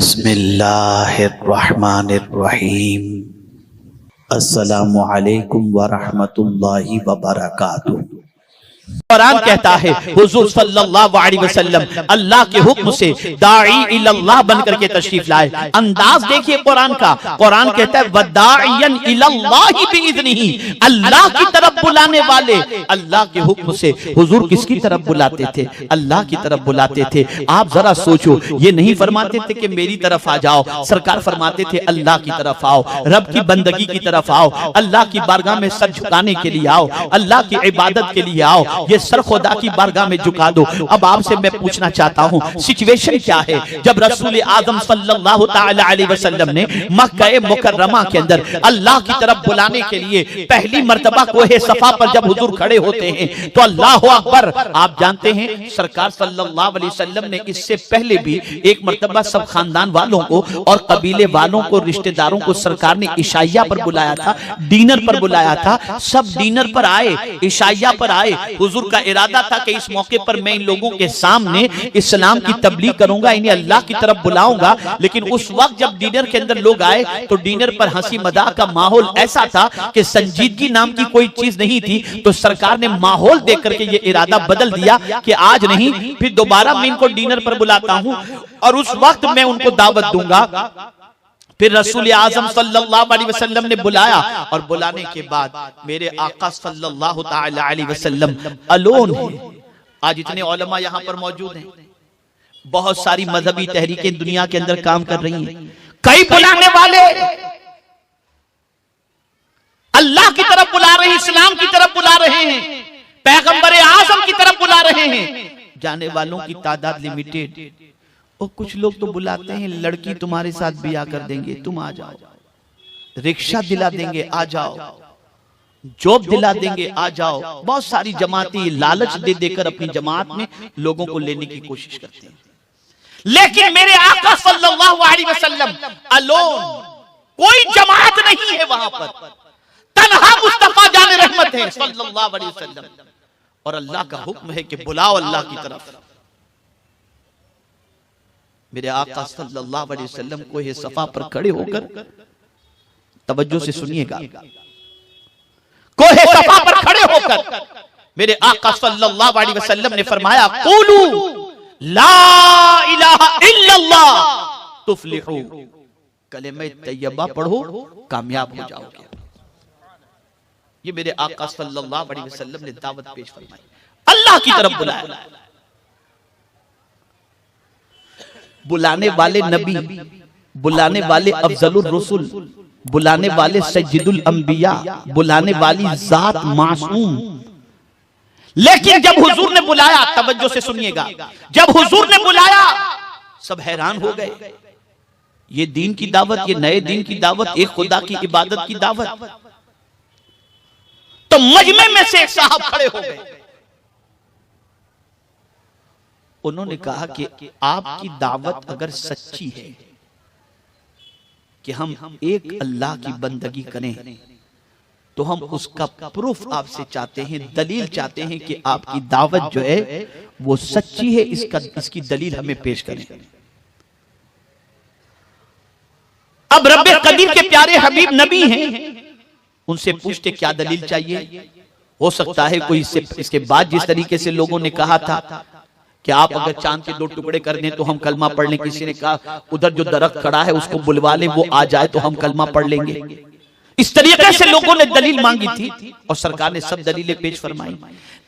बिस्मिल्लाहिर्रहमानिर्रहीम। अस्सलामु अलैकुम वरहमतुल्लाहि वबरकातुहू। कुरान कहता है हुजूर सल्लल्लाहु अलैहि वसल्लम अल्लाह के हुक्म से दाई इल्लल्लाह बनकर के तशरीफ लाए। अंदाज देखिए कुरान का। कुरान कहता है वदाइयन इल्लल्लाहि बिइज़्निही, अल्लाह की तरफ बुलाने वाले। अल्लाह के हुक्म से हुजूर किसकी तरफ बुलाते थे? अल्लाह की तरफ बुलाते थे। आप जरा सोचो, ये नहीं फरमाते थे कि मेरी तरफ आ जाओ, सरकार फरमाते थे अल्लाह की तरफ आओ, रब की बंदगी की तरफ आओ, अल्लाह की बारगाह में सर झुकाने के लिए आओ, अल्लाह की इबादत के लिए आओ, ये सर खुदा की बारगाह में झुका दो। अब आपसे मैं पूछना चाहता हूँ सिचुएशन क्या है जब रसूल आजम सल्लल्लाहु ताला अलैहि वसल्लम ने मक्का मुकर्रमा के अंदर अल्लाह की तरफ बुलाने के लिए पहली मर्तबा कोहे सफा पर जब हुजूर खड़े होते हैं तो अल्लाह अकबर। आप जानते हैं सरकार सल्लल्लाहु अलैहि वसल्लम ने इससे पहले भी एक मर्तबा सब खानदान वालों को और कबीले वालों को, रिश्तेदारों को सरकार ने इशाइया पर बुलाया था, डिनर पर बुलाया था। सब डिनर पर आए, इशाइया पर आए। हुजूर का इरादा था कि इस मौके पर मैं इन लोगों के सामने इस्लाम की तबलीग करूंगा, इन्हें अल्लाह की तरफ बुलाऊंगा। लेकिन उस वक्त जब डिनर के अंदर लोग आए तो डिनर पर हंसी मजाक का माहौल ऐसा था कि संजीदगी नाम की कोई चीज नहीं थी। तो सरकार ने माहौल देख करके ये इरादा बदल दिया कि आज नहीं, फिर दोबारा मैं इनको डिनर पर बुलाता हूं और उस वक्त मैं उनको दावत दूंगा। फिर रसूल आजम सल्लल्लाहु अलैहि वसल्लम ने बुलाया और बुलाने के बाद मेरे आका सल्लल्लाहु ताला अलैहि वसल्लम अलोन है। आज इतने उलमा यहाँ पर मौजूद हैं, बहुत सारी मजहबी तहरीकें दुनिया के अंदर काम कर रही हैं। कई बुलाने वाले अल्लाह की तरफ बुला रहे हैं, इस्लाम की तरफ बुला रहे हैं, पैगंबर आजम की तरफ बुला रहे हैं। जाने वालों की तादाद लिमिटेड। और कुछ लोग तो बुलाते हैं लड़की तुम्हारे साथ ब्याह कर देंगे, तुम आ जाओ, रिक्शा दिला देंगे आ जाओ, जॉब दिला देंगे आ जाओ। बहुत सारी जमातें लालच दे देकर अपनी जमात में लोगों को लेने की कोशिश करते हैं। लेकिन मेरे आका सल्लल्लाहु अलैहि वसल्लम अलोन, कोई जमात नहीं है वहां पर, तन्हा मुस्तफा जाने रहमत है सल्लल्लाहु अलैहि वसल्लम। और अल्लाह का हुक्म है कि बुलाओ अल्लाह की तरफ। मेरे आका सल्लल्लाहु अलैहि वसल्लम को ये सफा पर खड़े होकर तवज्जो से सुनिएगा, कोहे सफा पर खड़े होकर मेरे आका सल्लल्लाहु अलैहि वसल्लम ने फरमाया क़ूलू ला इलाहा इल्लल्लाह तुफ्लिहू, कलिमा तैयबा पढ़ो कामयाब हो जाओगे। ये मेरे आका सल्लल्लाहु अलैहि वसल्लम ने दावत पेश फरमाई, अल्लाह की तरफ बुलाया। बुलाने वाले नबी, बुलाने वाले अफजलुर रसूल, बुलाने वाले सज्जिदुल अंबिया, बुलाने वाली जात मासूम। लेकिन जब हुजूर ने बुलाया, तवज्जो से सुनिएगा, जब हुजूर ने बुलाया सब हैरान हो गए। ये दीन की दावत, ये नए दीन की दावत, एक खुदा की इबादत की दावत। तो मजमे में से एक साहब खड़े हो गए। उन्होंने कहा कि आपकी दावत अगर सच्ची है कि हम एक अल्लाह की बंदगी करें तो हम उसका प्रूफ आपसे चाहते हैं, दलील चाहते हैं कि आपकी दावत जो है वो सच्ची है, इसकी दलील हमें पेश करें। अब रब्बे कदीर के प्यारे हबीब नबी हैं, उनसे पूछते क्या दलील चाहिए। हो सकता है कोई इसके बाद जिस तरीके से लोगों ने कहा था कि आप अगर चांद के 2 टुकड़े कर दें तो हम कलमा पढ़ लें, किसी ने कहा उधर जो दरख्त खड़ा है उसको बुलवा लें, वो आ जाए तो हम कलमा पढ़ लेंगे। इस तरीके से लोगों ने दलील मांगी थी और सरकार ने सब दलीलें पेश फरमाई।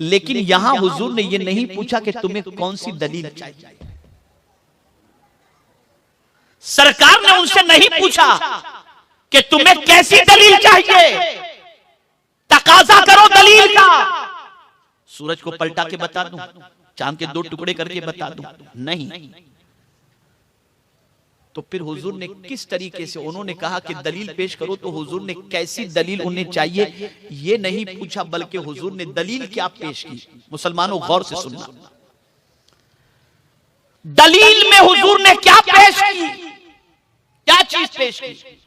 लेकिन यहां हुजूर ने ये नहीं पूछा कि तुम्हें कौन सी दलील चाहिए। सरकार ने उनसे नहीं पूछा कि तुम्हें कैसी दलील चाहिए, तकाजा करो दलील का। सूरज को पलटा के बता दूं, चांद के 2 टुकड़े करके बता दूं, नहीं। तो फिर हुजूर ने किस तरीके से, उन्होंने कहा कि दलील पेश करो, तो हुजूर ने कैसी दलील उन्हें चाहिए ये नहीं पूछा, बल्कि हुजूर ने दलील क्या पेश की। मुसलमानों गौर से सुनना, दलील में हुजूर ने क्या पेश की, क्या चीज पेश की।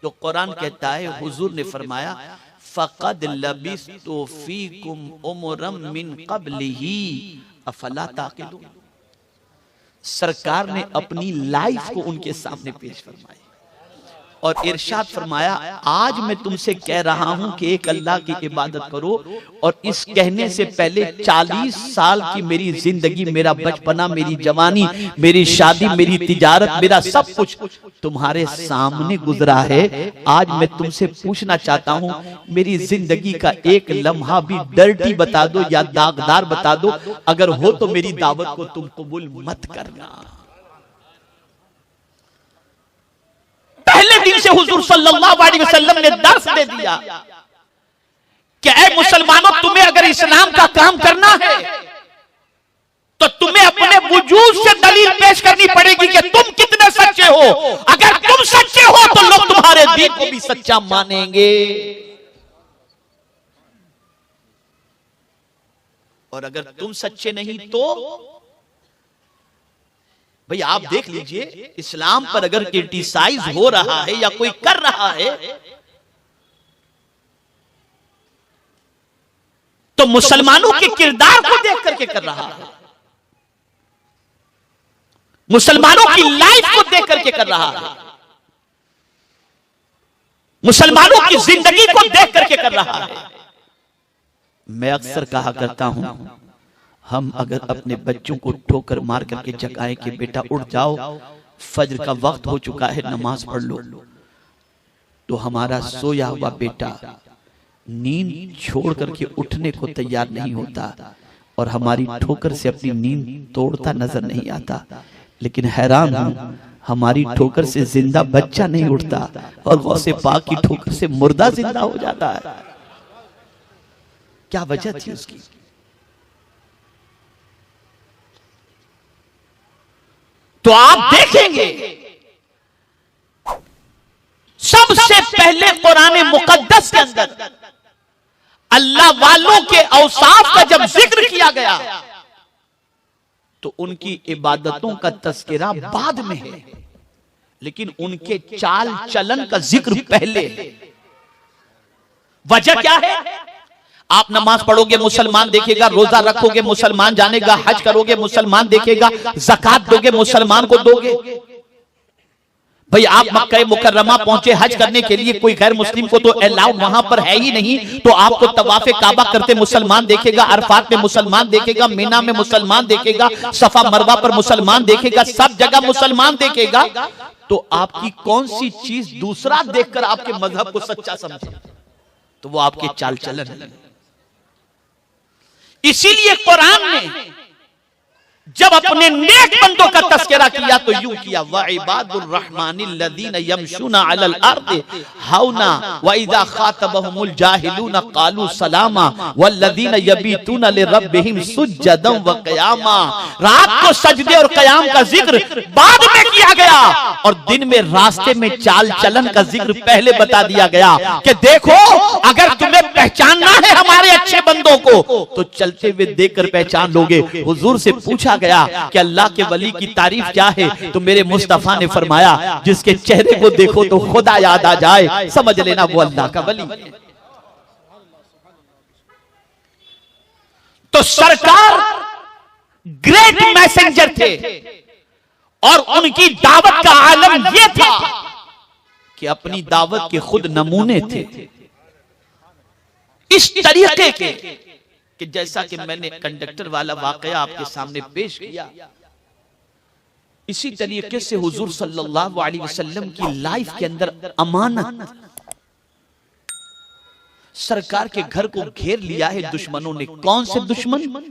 जो कुरान कहता है, हुजूर ने फरमाया फ़क़द लबिस्तु फ़ीकुम उमरम मिन क़ब्लिही अफ़ला ताक़िलून। सरकार ने अपनी लाइफ को उनके सामने पेश फरमाई और इरशाद फरमाया, आज मैं तुमसे कह रहा हूं कि एक अल्लाह की इबादत करो, और इस कहने से पहले 40 साल की मेरी जिंदगी, मेरा बचपना, मेरी जवानी, मेरी शादी, मेरी तिजारत, मेरा सब कुछ तुम्हारे सामने गुजरा है। आज मैं तुमसे पूछना चाहता हूं, मेरी जिंदगी का एक लम्हा भी डर्टी बता दो या दागदार बता दो, अगर हो तो मेरी दावत को तुम कबूल मत करना। पहले दिन से हुजूर सल्लल्लाहु अलैहि वसल्लम ने दर्स दे दिया कि ऐ मुसलमानों, तुम्हें अगर इस्लाम का काम करना है तो तुम्हें अपने वजूद से दलील पेश करनी पड़ेगी कि तुम कितने सच्चे हो। अगर तुम सच्चे हो तो लोग तुम्हारे दीन को भी सच्चा मानेंगे, और अगर तुम सच्चे नहीं तो भाई आप देख लीजिए, इस्लाम पर अगर क्रिटिसाइज हो रहा है या कोई कर रहा है तो मुसलमानों के किरदार को देख करके कर रहा है, मुसलमानों की लाइफ को देख करके कर रहा है, मुसलमानों की जिंदगी को देख करके कर रहा है। मैं अक्सर कहा करता हूं, हम अगर अपने बच्चों को ठोकर मार करके जगाएं कि बेटा उठ जाओ, फज्र का वक्त हो चुका है, नमाज पढ़ लो, तो हमारा सोया हुआ बेटा नींद छोड़ करके उठने को तैयार नहीं होता और हमारी ठोकर से अपनी नींद तोड़ता नजर नहीं आता। लेकिन हैरान हूं, हमारी ठोकर से जिंदा बच्चा नहीं उठता और गौसे पाक की ठोकर से मुर्दा जिंदा हो जाता है। क्या वजह थी उसकी? तो आप देखेंगे सबसे पहले कुरान मुकद्दस के अंदर अल्लाह वालों के औसाफ का जब जिक्र किया गया तो उनकी इबादतों का तस्करा बाद में है, लेकिन उनके चाल चलन का जिक्र पहले है। वजह क्या है? आप नमाज पढ़ोगे मुसलमान देखेगा, रोजा रखोगे मुसलमान जानेगा, हज करोगे मुसलमान देखेगा, ज़कात दोगे मुसलमान को दोगे। भाई आप मक्का मुकर्रमा पहुंचे हज करने के लिए, कोई गैर मुस्लिम को तो अलाउड वहां पर है ही नहीं, तो आपको तवाफे काबा करते मुसलमान देखेगा, अरफात में मुसलमान देखेगा, मीना में मुसलमान देखेगा, सफा मरवा पर मुसलमान देखेगा, सब जगह मुसलमान देखेगा। तो आपकी कौन सी चीज दूसरा देखकर आपके मजहब को सच्चा समझे? तो वो आपके चाल चलन है। इसीलिए कुरान ने जब अपने नेक बंदों का तस्करा किया तो यूं किया, व इबादुर रहमानिल्लज़ीना यमशूना अलल अर्दि हौना व इज़ा खातबहुमुल जाहिलूना क़ालू सलामा वल्लज़ीना यबीतूना लिरब्बिहिम सुज्जदन व क़यामा। रात को सजदे और क़याम का जिक्र बाद में किया गया और दिन में रास्ते में चाल चलन का जिक्र पहले बता दिया गया कि देखो, अगर तुम्हें पहचानना है हमारे अच्छे बंदों को तो चलते हुए देखकर पहचान लोगे। हुजूर से पूछा गया कि अल्लाह के वली की तारीफ क्या है, तो मेरे मुस्तफा ने फरमाया, जिसके चेहरे को देखो तो खुदा याद आ जाए, समझ लेना वो अल्लाह का वली है। तो सरकार ग्रेट मैसेंजर थे और उनकी दावत का आलम यह था कि अपनी दावत के खुद नमूने थे इस तरीके के कि जैसा कि मैंने कंडक्टर वाला वाकया आपके सामने पेश किया, इसी तरीके से हुजूर सल्लल्लाहु अलैहि वसल्लम की लाइफ के अंदर अमानत, सरकार के घर को घेर लिया है दुश्मनों ने। कौन से दुश्मन?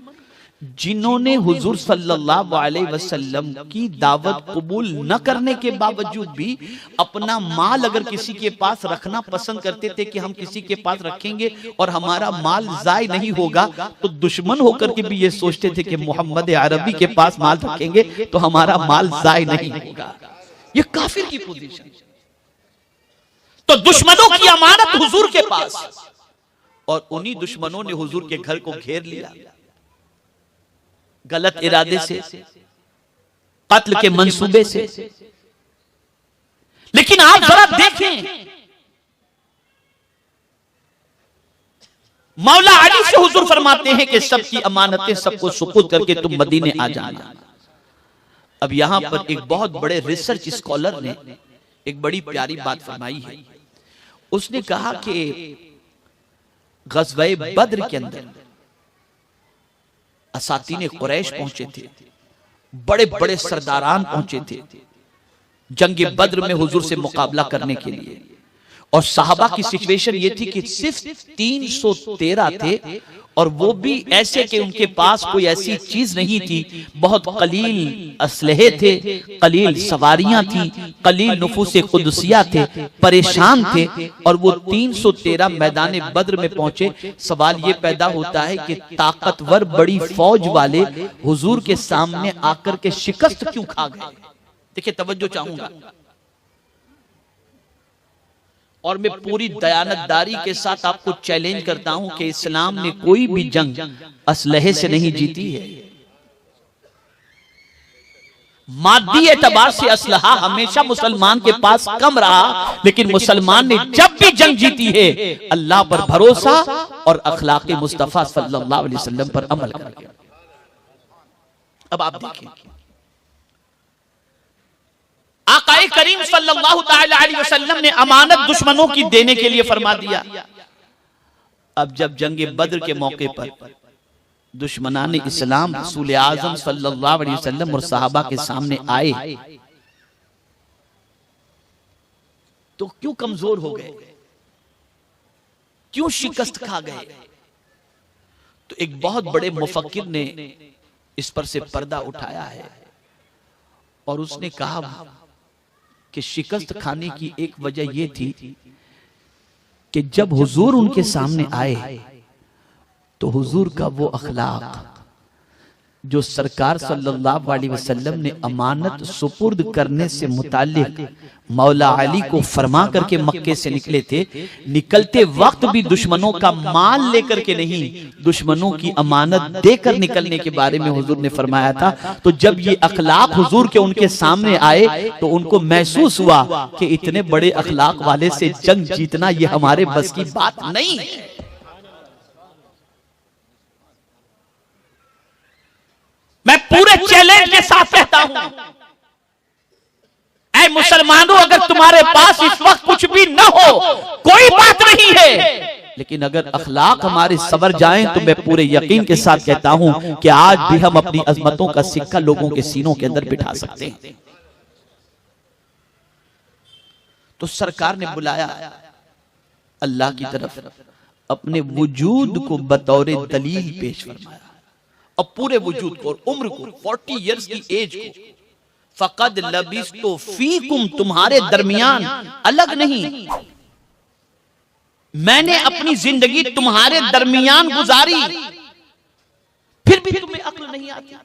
जिन्होंने हुजूर सल्लल्लाहु अलैहि वसल्लम की दावत कबूल न करने के बावजूद भी अपना माल अगर किसी के पास रखना पसंद करते थे कि हम किसी के पास रखेंगे और हमारा माल जाय नहीं होगा, तो दुश्मन होकर के भी ये सोचते थे कि मोहम्मद अरबी के पास माल रखेंगे तो हमारा माल जाय नहीं होगा। ये काफिर की पोजीशन। तो दुश्मनों की अमानत हुजूर के पास, और उन्हीं दुश्मनों ने हुजूर के घर को घेर लिया गलत इरादे से, कत्ल के मंसूबे से। लेकिन आप जरा देखें, मौला अली से हुजूर फरमाते हैं कि सबकी अमानतें सबको सुपुर्द करके तुम मदीने आ जाना। अब यहां पर एक बहुत बड़े रिसर्च स्कॉलर ने एक बड़ी प्यारी बात फरमाई है। उसने कहा कि ग़ज़वे बद्र के अंदर असातीने कुरैश पहुंचे थे, बड़े बड़े सरदारान पहुंचे थे जंग बद्र में हुजूर से मुकाबला करने के लिए, और सहाबा की सिचुएशन ये थी कि सिर्फ 313 थे, और वो भी ऐसे कि उनके पास कोई ऐसी चीज नहीं थी, बहुत कलील असलहे थे, कलील सवारियां थी, कलील नुफूसे कुदसिया थे, परेशान थे, और वो 313 मैदान बद्र में पहुंचे। सवाल ये पैदा होता है कि ताकतवर बड़ी फौज वाले हुजूर के सामने आकर के शिकस्त क्यों खा गए? देखिए, तवज्जो चाहूंगा, और मैं पूरी दयानतदारी के साथ आपको चैलेंज करता हूं कि इस्लाम ने कोई भी जंग असलहे से नहीं जीती है। मादी एतबार से असलहा हमेशा मुसलमान के पास कम रहा, लेकिन मुसलमान ने जब भी जंग जीती है अल्लाह पर भरोसा और अखलाक मुस्तफा सल्लल्लाहु अलैहि वसल्लम पर अमल करके। अब आप देखिए, आकाए करीम सल्लल्लाहु ताला अलैहि वसल्लम ने अमानत दुश्मनों की देने के लिए फरमा दिया। अब जब जंग बद्र के मौके पर दुश्मनान इस्लाम रसूल आज़म सल्लल्लाहु अलैहि वसल्लम और सहाबा के सामने आए तो क्यों कमजोर हो गए, क्यों शिकस्त खा गए? तो एक बहुत बड़े मुफक्किर ने इस पर से पर्दा उठाया है और उसने कहा कि शिकस्त खाने की एक वजह यह थी कि जब हुजूर उनके सामने आए तो हुजूर का वो अखलाक जो सरकार सल्लल्लाहु अलैहि वसल्लम ने अमानत सुपुर्द करने से मुताल्लिक मौला अली को फरमा करके मक्के से निकले थे, निकलते वक्त भी दुश्मनों का माल लेकर के नहीं, दुश्मनों की अमानत देकर निकलने के बारे में हुजूर ने फरमाया था। तो जब ये अखलाक हुजूर के उनके सामने आए तो उनको महसूस हुआ कि इतने बड़े अखलाक वाले से जंग जीतना ये हमारे बस की बात नहीं है। मैं पूरे चैलेंज के साथ कहता हूं, ऐ मुसलमानों, अगर तुम्हारे पास इस वक्त कुछ भी न हो कोई बात नहीं है, लेकिन अगर अखलाक हमारे सवर जाएं तो मैं पूरे यकीन के साथ कहता हूं कि आज भी हम अपनी अजमतों का सिक्का लोगों के सीनों के अंदर बिठा सकते हैं। तो सरकार ने बुलाया अल्लाह की तरफ, अपने वजूद को बतौर दलील पेश फरमाया, और पूरे वजूद को और उम्र को, 40 इयर्स की एज को, फकद लबिस्तु फीकुम, तुम्हारे दरमियान अलग नहीं, मैंने अपनी जिंदगी तुम्हारे दरमियान गुजारी, फिर भी तुम्हें अक्ल नहीं आती।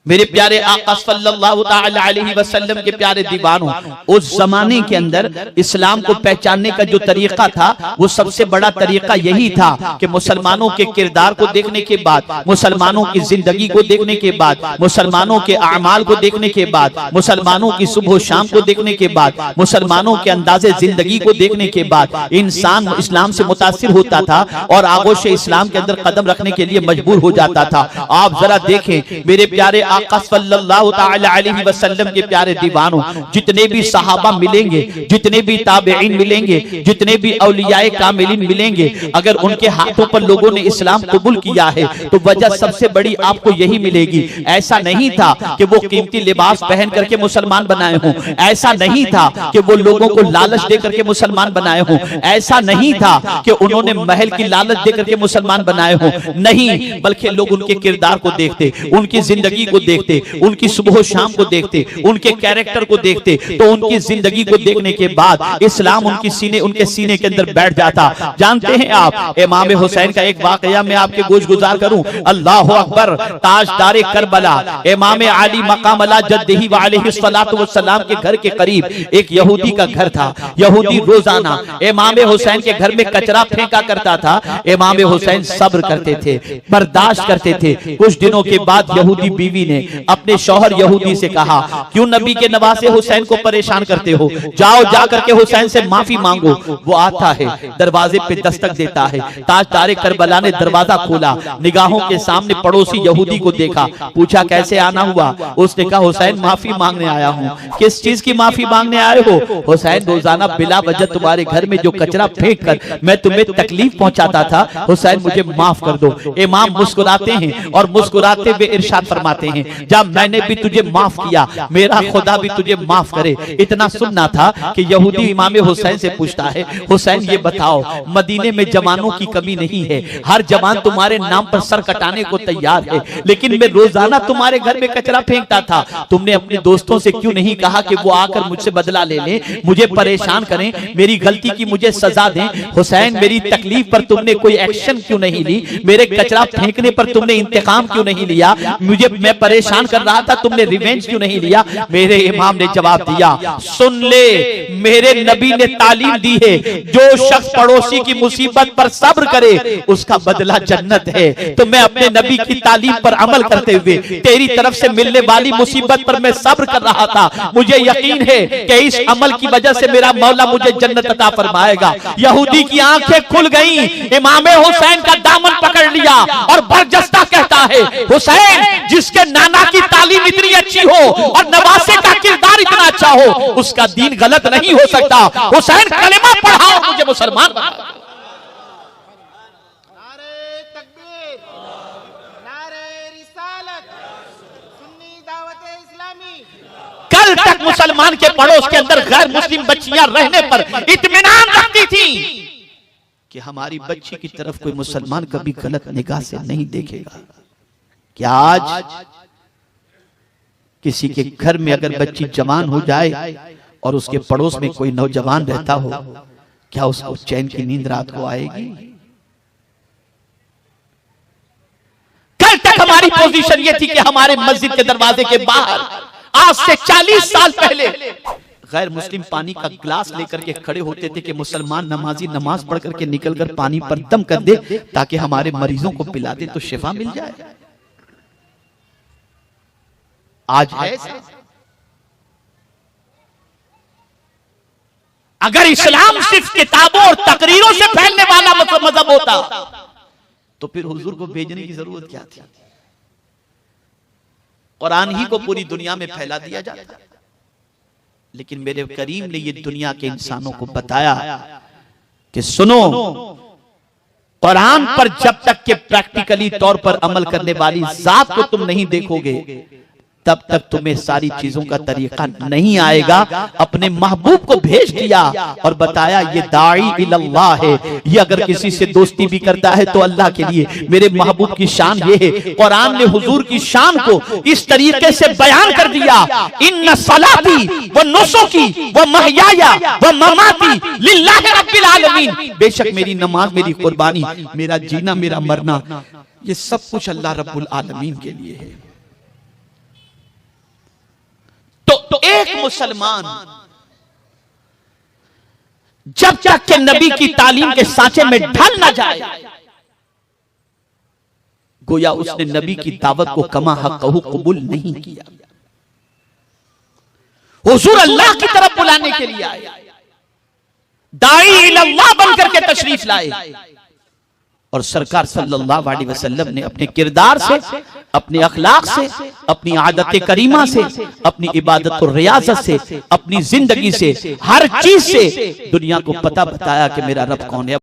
मेरे प्यारे आका सल्लल्लाहु ताला अलैहि वसल्लम के प्यारे दीवानों, उस जमाने के अंदर इस्लाम को पहचानने का जो तरीका था वो सबसे बड़ा तरीका यही था कि मुसलमानों के किरदार को देखने के बाद, मुसलमानों की जिंदगी को देखने के बाद, मुसलमानों के अमाल को देखने के बाद, मुसलमानों की सुबह शाम को देखने के बाद, मुसलमानों के अंदाजे जिंदगी को देखने के बाद इंसान इस्लाम से मुतासिर होता था और आगोश इस्लाम के अंदर कदम रखने के लिए मजबूर हो जाता था। आप जरा देखें मेरे प्यारे आका सल्लल्लाहु ताला अलैहि वसल्लम के प्यारे दीवानों, जितने भी सहाबा मिलेंगे, जितने भी ताबईन मिलेंगे, जितने भी औलियाए कामिलीन मिलेंगे, अगर उनके हाथों पर लोगों ने इस्लाम कबूल किया है तो वजह सबसे बड़ी आपको यही मिलेगी। ऐसा नहीं था कि वो कीमती लिबास पहन करके मुसलमान बनाए हों, ऐसा नहीं था कि वो लोगों को लालच दे करके मुसलमान बनाए हों, ऐसा नहीं था कि उन्होंने महल की लालच दे करके मुसलमान बनाए हों, नहीं, बल्कि लोग उनके किरदार को देखते, उनकी जिंदगी को देखते, उनकी सुबह शाम को देखते, उनके कैरेक्टर को देखते, तो उनकी जिंदगी को देखने के बाद इस्लाम उनके सीने के अंदर बैठ जाता। जानते हैं आप, इमाम हुसैन का एक वाकया मैं आपके गोश गुजार करूं, अल्लाह अकबर, ताजदारे करबला इमाम अली मकाम अला जद्दिही व अलैहिस्सलातु वस्सलाम के घर के करीब एक यहूदी का घर था। यहूदी रोजाना इमाम हुसैन के घर में कचरा फेंका करता था। इमाम हुसैन सब्र करते थे, बर्दाश्त करते थे। कुछ दिनों के बाद यहूदी बीवी ने ने अपने शौहर यहूदी से कहा, क्यों नबी के नवासे हुसैन को परेशान करते हो, जाओ जा करके हुसैन से माफी मांगो। वो आता है, दरवाजे पे दस्तक देता है, ताजदारे करबला ने दरवाजा खोला, निगाहों के सामने पड़ोसी यहूदी को देखा, पूछा कैसे आना हुआ। उसने कहा हुसैन माफी मांगने आया हूँ। किस चीज की माफी मांगने आए हो? हुसैन रोजाना बिला वजह तुम्हारे घर में जो कचरा फेंक कर मैं तुम्हें तकलीफ पहुंचाता था, हुसैन मुझे माफ कर दो। इमाम मुस्कुराते हैं और मुस्कुराते हुए इरशाद फरमाते हैं, जब मैंने भी तुझे माफ किया, मेरा खुदा भी तुझे माफ करे। इतना सुनना था कि यहूदी इमाम हुसैन से पूछता है, हुसैन ये बताओ, मदीने में जवानों की कमी नहीं है, हर जवान तुम्हारे नाम पर सर कटाने को तैयार है, लेकिन मैं रोजाना तुम्हारे घर में कचरा फेंकता था, तुमने अपने दोस्तों से क्यों नहीं कहा कि वो आकर मुझसे बदला ले लें, मुझे परेशान करें, मेरी गलती की मुझे सजा दें। हुसैन मेरी तकलीफ पर तुमने कोई एक्शन क्यों नहीं ली, मेरे कचरा फेंकने पर तुमने इंतकाम क्यों नहीं लिया, मुझे मैं परेशान कर रहा था, तुमने रिवेंज क्यों नहीं लिया। मेरे इमाम ने जवाब दिया, सुन ले, मेरे नबी ने तालीम दी है, जो शख्स पड़ोसी की मुसीबत पर सब्र करे उसका बदला जन्नत है। तो मैं अपने नबी की तालीम पर अमल करते हुए तेरी तरफ से मिलने वाली मुसीबत पर मैं सब्र कर रहा था। मुझे यकीन है कि इस अमल की वजह से मेरा मौला मुझे जन्नत अता फरमाएगा। यहूदी की आंखें खुल गईं, इमाम हुसैन का दामन पकड़ लिया और बरजस्ता कहता है, हुसैन जिसके नाना की तालीम इतनी अच्छी हो और नवासे का किरदार इतना अच्छा हो, उसका दीन गलत नहीं हो सकता। हुसैन कलेमा पढ़ा और मुझे मुसलमान बना। नारे तकबीर, नारे रिसालत, सुन्नी दावत इस्लामी। कल तक मुसलमान के पड़ोस के अंदर गैर मुस्लिम बच्चियां रहने पर इत्मीनान रखती थी कि हमारी बच्ची की तरफ कोई मुसलमान कभी गलत निगाह से नहीं देखेगा। क्या आज किसी के घर में अगर बच्ची जवान हो जाए और उसके पड़ोस में कोई नौजवान रहता हो, क्या उसको चैन की नींद रात को आएगी? कल तक हमारी पोजीशन ये थी कि हमारे मस्जिद के दरवाजे के बाहर आज से 40 साल पहले गैर मुस्लिम पानी का गिलास लेकर के खड़े होते थे कि मुसलमान नमाजी नमाज पढ़ करके निकलकर पानी पर दम कर दे ताकि हमारे मरीजों को पिला दे तो शिफा मिल जाए। आज है अगर इस्लाम सिर्फ किताबों और तकरीरों से फैलने वाला मजहब होता तो फिर हुजूर को भेजने की जरूरत क्या थी? कुरान ही को पूरी दुनिया में फैला दिया जाता। लेकिन मेरे करीम ने ये दुनिया के इंसानों को बताया कि सुनो, कुरान पर जब तक के प्रैक्टिकली तौर पर अमल करने वाली जात को तुम नहीं देखोगे तब तक तुम्हें सारी चीजों का तरीका नहीं आएगा। अपने महबूब को भेज दिया और बताया ये दाई इल्लाह है, ये अगर किसी से दोस्ती भी करता है तो अल्लाह के लिए। मेरे महबूब की शान ये है, कुरान ने हुजूर की शान को इस तरीके से बयान कर दिया, इन्ना सलाती व नुसुकी व महयाया व ममाती लिल्लाहि रब्बिल आलमीन, बेशक मेरी नमाज, मेरी कुर्बानी, मेरा जीना, मेरा मरना, ये सब कुछ अल्लाह रब्बुल आलमीन के लिए है। तो एक मुसलमान जब तक के नबी की तालीम के सांचे में ढल न जाए, गोया उसने नबी की दावत को कमा हक़हू कबूल नहीं किया। हुजूर अल्लाह की तरफ बुलाने के लिए आए, दाई इल्लाह बनकर के तशरीफ लाए और सरकार सल्लल्लाहु अलैहि वसल्लम ने अपने किरदार से, अपने अखलाक से, अपनी आदत करीमा से, अपनी इबादत और रियाजत से, अपनी जिंदगी से, हर चीज से दुनिया को पता बताया कि मेरा रब कौन है।